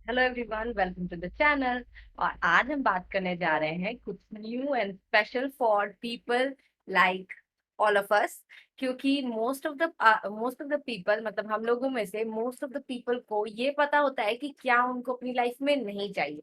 Hello everyone, welcome to the channel. और आज हम बात करने जा रहे हैं कुछ new and special for people like all of us. क्योंकि मोस्ट ऑफ द पीपल, मतलब हम लोगों में से मोस्ट ऑफ द पीपल को ये पता होता है कि क्या उनको अपनी लाइफ में नहीं चाहिए।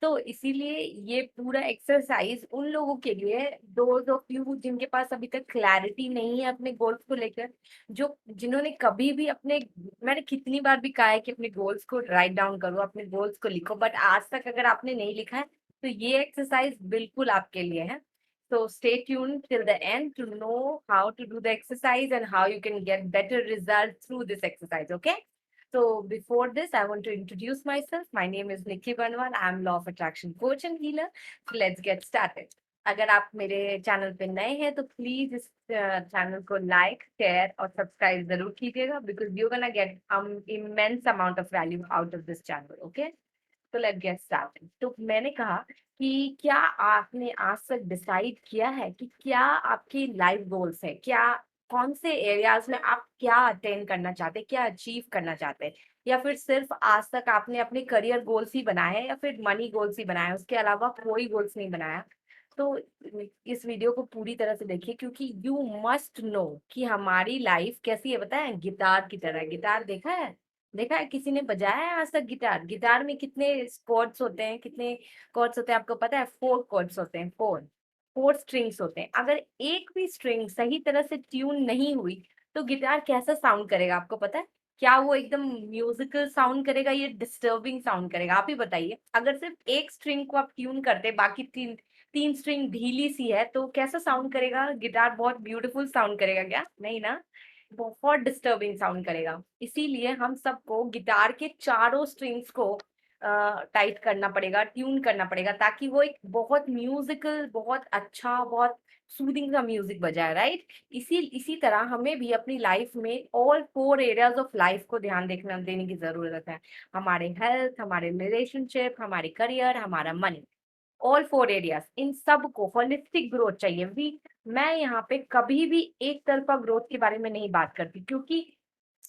तो इसीलिए ये पूरा एक्सरसाइज उन लोगों के लिए, दोज ऑफ यू जिनके पास अभी तक क्लैरिटी नहीं है अपने गोल्स को लेकर, जो जिन्होंने कभी भी अपने, मैंने कितनी बार भी कहा है कि अपने गोल्स को राइट डाउन करो, अपने गोल्स को लिखो, बट आज तक अगर आपने नहीं लिखा है तो ये एक्सरसाइज बिल्कुल आपके लिए है। So stay tuned till the end to know how to do the exercise and how you can get better results through this exercise. Okay. So before this, I want to introduce myself. My name is Nikki Banwal. I'm Law of Attraction Coach and Healer. So let's get started. अगर आप मेरे channel पे नए हैं तो please इस channel को like, share और सब्सक्राइब जरूर कीजिएगा, because you gonna get immense amount of value out of this channel. Okay, तो लेट्स गेट स्टार्टेड। तो मैंने कहा कि क्या आपने आज तक डिसाइड किया है कि क्या आपकी लाइफ गोल्स है, क्या कौन से एरियाज में आप क्या अटेन करना चाहते हैं, क्या अचीव करना चाहते हैं, या फिर सिर्फ आज तक आपने अपने करियर गोल्स ही बनाए हैं या फिर मनी गोल्स ही बनाए हैं, उसके अलावा कोई गोल्स नहीं बनाया। तो इस वीडियो को पूरी तरह से देखिए, क्योंकि यू मस्ट नो कि हमारी लाइफ कैसी है। बताएं, गिटार की तरह। गिटार देखा है? देखा है किसी ने बजाया है आज तक गिटार? गिटार में कितने कॉर्ड्स होते हैं, कितने कॉर्ड्स होते हैं आपको पता है? 4 कॉर्ड्स होते हैं, 4 स्ट्रिंग्स होते हैं। अगर एक भी स्ट्रिंग सही तरह से ट्यून नहीं हुई तो गिटार कैसा साउंड करेगा आपको पता है? क्या वो एकदम म्यूजिकल साउंड करेगा, ये डिस्टर्बिंग साउंड करेगा? आप ही बताइए। अगर सिर्फ एक स्ट्रिंग को आप ट्यून करते, बाकी तीन तीन स्ट्रिंग ढीली सी है, तो कैसा साउंड करेगा गिटार? बहुत ब्यूटीफुल साउंड करेगा क्या? नहीं ना, बहुत डिस्टर्बिंग साउंड करेगा। इसीलिए हम सबको गिटार के चारों स्ट्रिंग्स को टाइट करना पड़ेगा, ट्यून करना पड़ेगा, ताकि वो एक बहुत म्यूजिकल, बहुत अच्छा, बहुत सूदिंग सा म्यूजिक बजाए, राइट? इसी तरह हमें भी अपनी लाइफ में ऑल 4 एरियाज ऑफ लाइफ को ध्यान देखना देने की जरूरत है। हमारे हेल्थ, हमारे रिलेशनशिप, हमारे करियर, हमारा मनी, ऑल 4 एरियाज, इन सब को होलिस्टिक ग्रोथ चाहिए भी। मैं यहाँ पे कभी भी एक तरफा ग्रोथ के बारे में नहीं बात करती, क्योंकि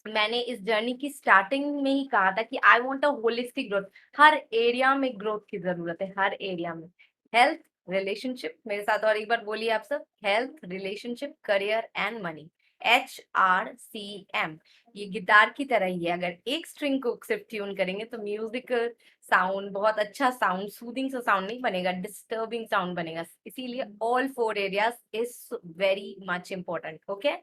मैंने इस जर्नी की स्टार्टिंग में ही कहा था कि I want a holistic growth. Her area में ग्रोथ की जरूरत है, हर एरिया में। हेल्थ, रिलेशनशिप, मेरे साथ और एक बार बोलिए आप सब। Health, relationship, career and money. HRCM। ये गिटार की तरह ही है। अगर एक स्ट्रिंग को सिर्फ ट्यून करेंगे तो म्यूजिकल साउंड, बहुत अच्छा साउंड, सूदिंग सा साउंड नहीं बनेगा, डिस्टर्बिंग साउंड बनेगा। इसीलिए all 4 areas is very much important. Okay,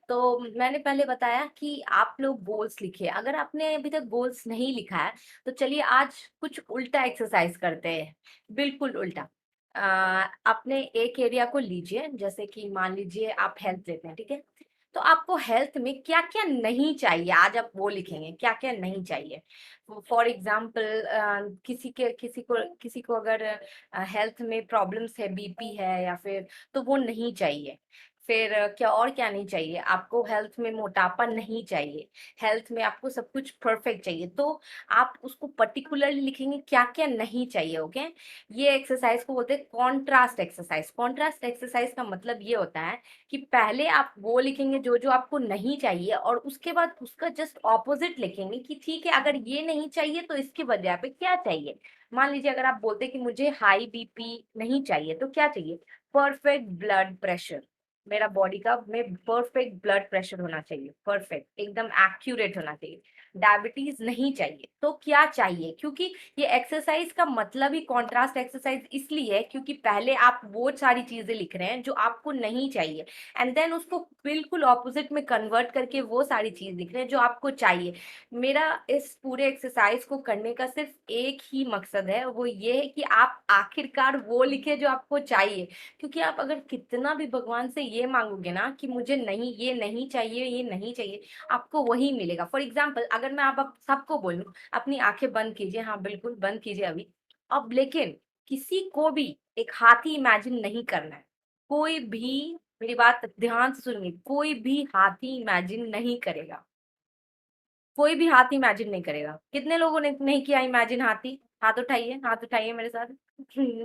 तो मैंने पहले बताया कि आप लोग गोल्स लिखिए। अगर आपने अभी तक गोल्स नहीं लिखा है तो चलिए आज कुछ उल्टा एक्सरसाइज करते हैं, बिल्कुल उल्टा। अपने एक एरिया को लीजिए, जैसे कि मान लीजिए आप हेल्थ लेते हैं, ठीक है? तो आपको हेल्थ में क्या क्या नहीं चाहिए, आज आप वो लिखेंगे क्या क्या नहीं चाहिए। फॉर एग्जाम्पल, किसी को अगर हेल्थ में प्रॉब्लम्स है, बीपी है या फिर, तो वो नहीं चाहिए। फिर क्या और क्या नहीं चाहिए आपको? हेल्थ में मोटापा नहीं चाहिए, हेल्थ में आपको सब कुछ परफेक्ट चाहिए। तो आप उसको पर्टिकुलरली लिखेंगे क्या क्या नहीं चाहिए। ओके, ये एक्सरसाइज को बोलते हैं कॉन्ट्रास्ट एक्सरसाइज। कॉन्ट्रास्ट एक्सरसाइज का मतलब ये होता है कि पहले आप वो लिखेंगे जो जो आपको नहीं चाहिए, और उसके बाद उसका जस्ट ऑपोजिट लिखेंगे कि ठीक है, अगर ये नहीं चाहिए तो इसके बजाय पे क्या चाहिए। मान लीजिए अगर आप बोलते कि मुझे हाई बीपी नहीं चाहिए, तो क्या चाहिए? Perfect blood pressure. मेरा बॉडी का में परफेक्ट ब्लड प्रेशर होना चाहिए, परफेक्ट एकदम एक्यूरेट होना चाहिए। डायबिटीज नहीं चाहिए, तो क्या चाहिए? क्योंकि ये एक्सरसाइज का मतलब ही कॉन्ट्रास्ट एक्सरसाइज इसलिए है क्योंकि पहले आप वो सारी चीजें लिख रहे हैं जो आपको नहीं चाहिए, एंड देन उसको बिल्कुल ऑपोजिट में कन्वर्ट करके वो सारी चीज लिख रहे हैं जो आपको चाहिए। मेरा इस पूरे एक्सरसाइज को करने का सिर्फ एक ही मकसद है, वो ये है कि आप आखिरकार वो लिखे जो आपको चाहिए। क्योंकि आप अगर कितना भी भगवान से ये मांगोगे ना कि मुझे नहीं, ये नहीं चाहिए, ये नहीं चाहिए, आपको वही मिलेगा। फॉर एग्जाम्पल, अगर मैं आप सबको बोलूं अपनी आंखें बंद कीजिए, हाँ बिल्कुल बंद कीजिए अभी। अब लेकिन किसी को भी एक हाथी इमेजिन नहीं करना है। कोई भी, मेरी बात ध्यान से सुनिए, कोई भी हाथी इमेजिन नहीं करेगा। कोई भी हाथी इमेजिन नहीं करेगा। कितने लोगों ने नहीं किया इमेजिन हाथी? हाथ उठाइए, हाथ उठाइए मेरे साथ।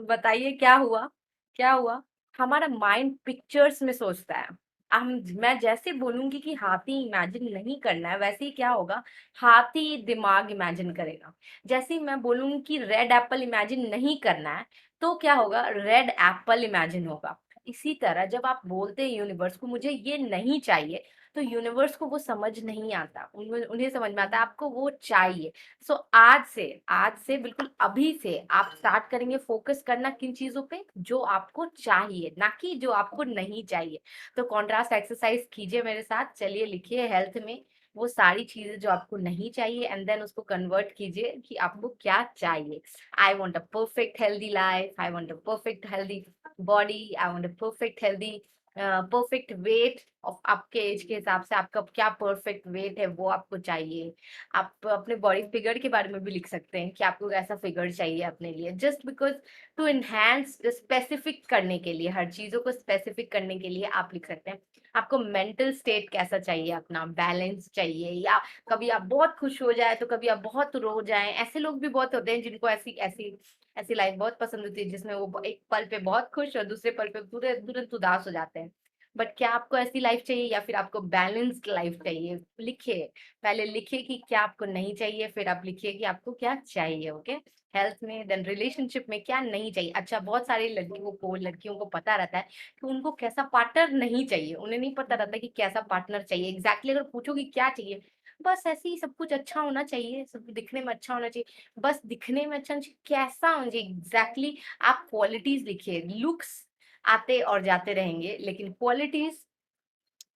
बताइए क्या हुआ, क्या हुआ? हमारा माइंड पिक्चर्स में सोचता है। हम मैं जैसे बोलूंगी कि हाथी इमेजिन नहीं करना है, वैसे ही क्या होगा, हाथी दिमाग इमेजिन करेगा। जैसे ही मैं बोलूंगी कि रेड एप्पल इमेजिन नहीं करना है, तो क्या होगा, रेड एप्पल इमेजिन होगा। इसी तरह जब आप बोलते हैं यूनिवर्स को मुझे ये नहीं चाहिए, तो यूनिवर्स को वो समझ नहीं आता, उन्हें समझ में आता है आपको वो चाहिए। सो आज से बिल्कुल अभी से आप स्टार्ट करेंगे फोकस करना किन चीजों पे, जो आपको चाहिए, ना कि जो आपको नहीं चाहिए। तो कॉन्ट्रास्ट एक्सरसाइज कीजिए मेरे साथ, चलिए लिखिए हेल्थ में वो सारी चीजें जो आपको नहीं चाहिए, एंड देन उसको कन्वर्ट कीजिए कि आपको क्या चाहिए। I want a perfect healthy life, I want a perfect healthy body, I want a perfect healthy perfect weight of आपके एज के हिसाब से आपका क्या परफेक्ट वेट है वो आपको चाहिए। आप अपने बॉडी फिगर के बारे में भी लिख सकते हैं कि आपको कैसा फिगर चाहिए अपने लिए, just because to enhance specific करने के लिए, हर चीजों को स्पेसिफिक करने के लिए आप लिख सकते हैं। आपको मेंटल स्टेट कैसा चाहिए, अपना बैलेंस चाहिए, या कभी आप बहुत खुश हो जाए तो कभी आप बहुत रो जाएं। ऐसे लोग भी बहुत होते हैं जिनको ऐसी ऐसी ऐसी लाइफ बहुत पसंद होती है, जिसमें वो एक पल पे बहुत खुश और दूसरे पल पे पूरे तुरंत उदास हो जाते हैं। बट क्या आपको ऐसी लाइफ चाहिए या फिर आपको बैलेंस्ड लाइफ चाहिए? लिखिए, पहले लिखिए कि क्या आपको नहीं चाहिए, फिर आप लिखिए कि आपको क्या चाहिए। ओके, हेल्थ में, देन रिलेशनशिप में क्या नहीं चाहिए। अच्छा, बहुत सारे लड़कियों को पता रहता है कि उनको कैसा पार्टनर नहीं चाहिए, उन्हें नहीं पता रहता कि कैसा पार्टनर चाहिए एग्जैक्टली। अगर पूछोगे क्या चाहिए, बस ऐसे ही सब कुछ अच्छा होना चाहिए, सब दिखने में अच्छा होना चाहिए, बस दिखने में अच्छा होना चाहिए, कैसा होना चाहिए एग्जैक्टली। आप क्वालिटीज लिखिए, लुक्स आते और जाते रहेंगे, लेकिन क्वालिटीज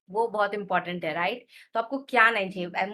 वो बहुत इंपॉर्टेंट है, राइट? तो आपको क्या नहीं चाहिए,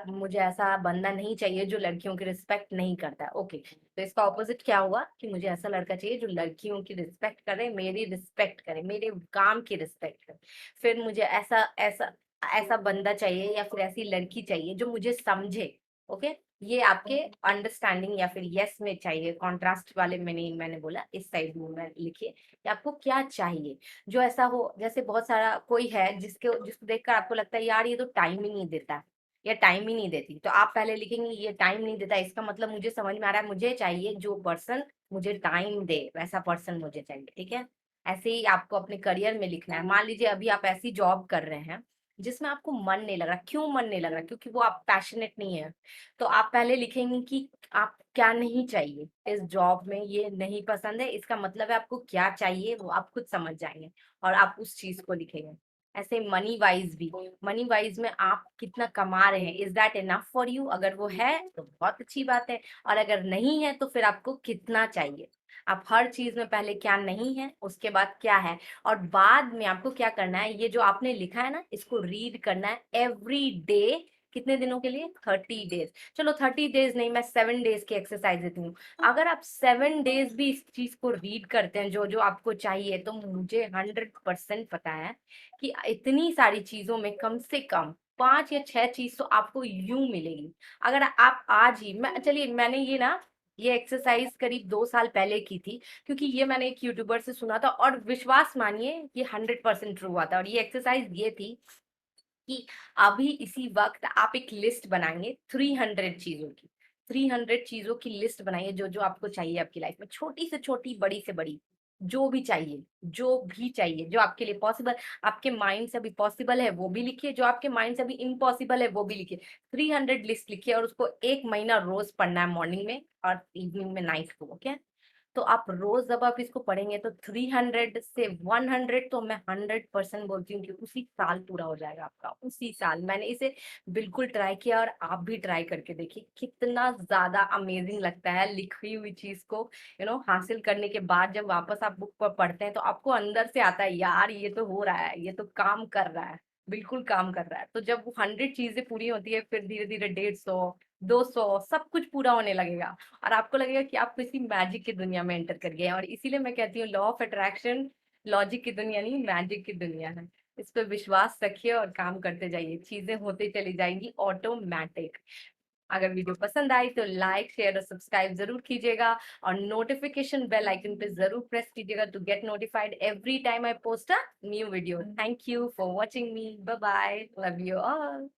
मुझे ऐसा बंदा नहीं चाहिए जो लड़कियों की रिस्पेक्ट नहीं करता है। ओके, तो इसका ऑपोजिट क्या हुआ कि मुझे ऐसा लड़का चाहिए जो लड़कियों की रिस्पेक्ट करे, मेरी रिस्पेक्ट करे, मेरे काम की रिस्पेक्ट करे। फिर मुझे ऐसा ऐसा ऐसा बंदा चाहिए या फिर ऐसी लड़की चाहिए जो मुझे समझे। ओके, ये आपके अंडरस्टैंडिंग या फिर यस में चाहिए। कॉन्ट्रास्ट वाले मैंने बोला इस साइड में लिखिए कि आपको क्या चाहिए। जो ऐसा हो, जैसे बहुत सारा कोई है जिसको देखकर आपको लगता है यार ये तो टाइम ही नहीं देता, या टाइम ही नहीं देती, तो आप पहले लिखेंगे ये टाइम नहीं देता, इसका मतलब मुझे समझ में आ रहा है मुझे चाहिए जो पर्सन मुझे टाइम दे, वैसा पर्सन मुझे चाहिए। ठीक है, ऐसे ही आपको अपने करियर में लिखना है। मान लीजिए अभी आप ऐसी जॉब कर रहे हैं जिसमें आपको मन नहीं लग रहा, क्यों मन नहीं लग रहा? क्योंकि वो आप पैशनेट नहीं है। तो आप पहले लिखेंगे कि आप क्या नहीं चाहिए इस जॉब में, ये नहीं पसंद है, इसका मतलब है आपको क्या चाहिए वो आप खुद समझ जाएंगे और आप उस चीज को लिखेंगे। ऐसे मनी वाइज भी, मनी वाइज में आप कितना कमा रहे हैं, is that enough for you? अगर वो है तो बहुत अच्छी बात है, और अगर नहीं है तो फिर आपको कितना चाहिए। आप हर चीज में पहले क्या नहीं है, उसके बाद क्या है, और बाद में आपको क्या करना है, ये जो आपने लिखा है ना इसको रीड करना है एवरी डे। कितने दिनों के लिए? 30 डेज। चलो 30 डेज नहीं, मैं 7 डेज की एक्सरसाइज देती हूँ। अगर आप 7 डेज भी इस चीज को रीड करते हैं जो जो आपको चाहिए, तो मुझे 100% पता है कि इतनी सारी चीजों में कम से कम 5 या 6 चीज तो आपको यूं मिलेगी। अगर आप आज ही, चलिए मैंने ये एक्सरसाइज करीब 2 साल पहले की थी, क्योंकि ये मैंने एक यूट्यूबर से सुना था और विश्वास मानिए ये 100% ट्रू हुआ था। और ये एक्सरसाइज ये थी कि अभी इसी वक्त आप एक लिस्ट बनाएंगे 300 चीजों की। 300 चीजों की लिस्ट बनाइए जो जो आपको चाहिए आपकी लाइफ में, छोटी से छोटी, बड़ी से बड़ी, जो भी चाहिए, जो भी चाहिए, जो आपके लिए पॉसिबल, आपके माइंड से अभी पॉसिबल है वो भी लिखिए, जो आपके माइंड से अभी इम्पॉसिबल है वो भी लिखिए। 300 लिस्ट लिखिए और उसको 1 महीना रोज पढ़ना है, मॉर्निंग में और इवनिंग में, नाइट को। ओके, तो आप रोज जब आप इसको पढ़ेंगे तो 300 से 100, तो मैं 100% बोलती हूँ कि उसी साल पूरा हो जाएगा आपका, उसी साल। मैंने इसे बिल्कुल ट्राई किया और आप भी ट्राई करके देखिए, कितना ज्यादा अमेजिंग लगता है लिखी हुई चीज को हासिल करने के बाद जब वापस आप बुक पर पढ़ते हैं तो आपको अंदर से आता है यार ये तो हो रहा है, ये तो काम कर रहा है, बिल्कुल काम कर रहा है। तो जब वो 100 चीजें पूरी होती है फिर धीरे धीरे 150, 200 सब कुछ पूरा होने लगेगा, और आपको लगेगा कि आप किसी मैजिक की दुनिया में एंटर कर गए हैं। और इसीलिए मैं कहती हूँ लॉ ऑफ अट्रैक्शन लॉजिक की दुनिया नहीं, मैजिक की दुनिया है। इस पर विश्वास रखिए और काम करते जाइए, चीजें होती चली जाएंगी ऑटोमेटिक। अगर वीडियो पसंद आई तो लाइक, शेयर और सब्सक्राइब जरूर कीजिएगा, और नोटिफिकेशन बेल आइकन पे जरूर प्रेस कीजिएगा to get notified every time I post a new video. Thank you for watching me, bye bye, love you all.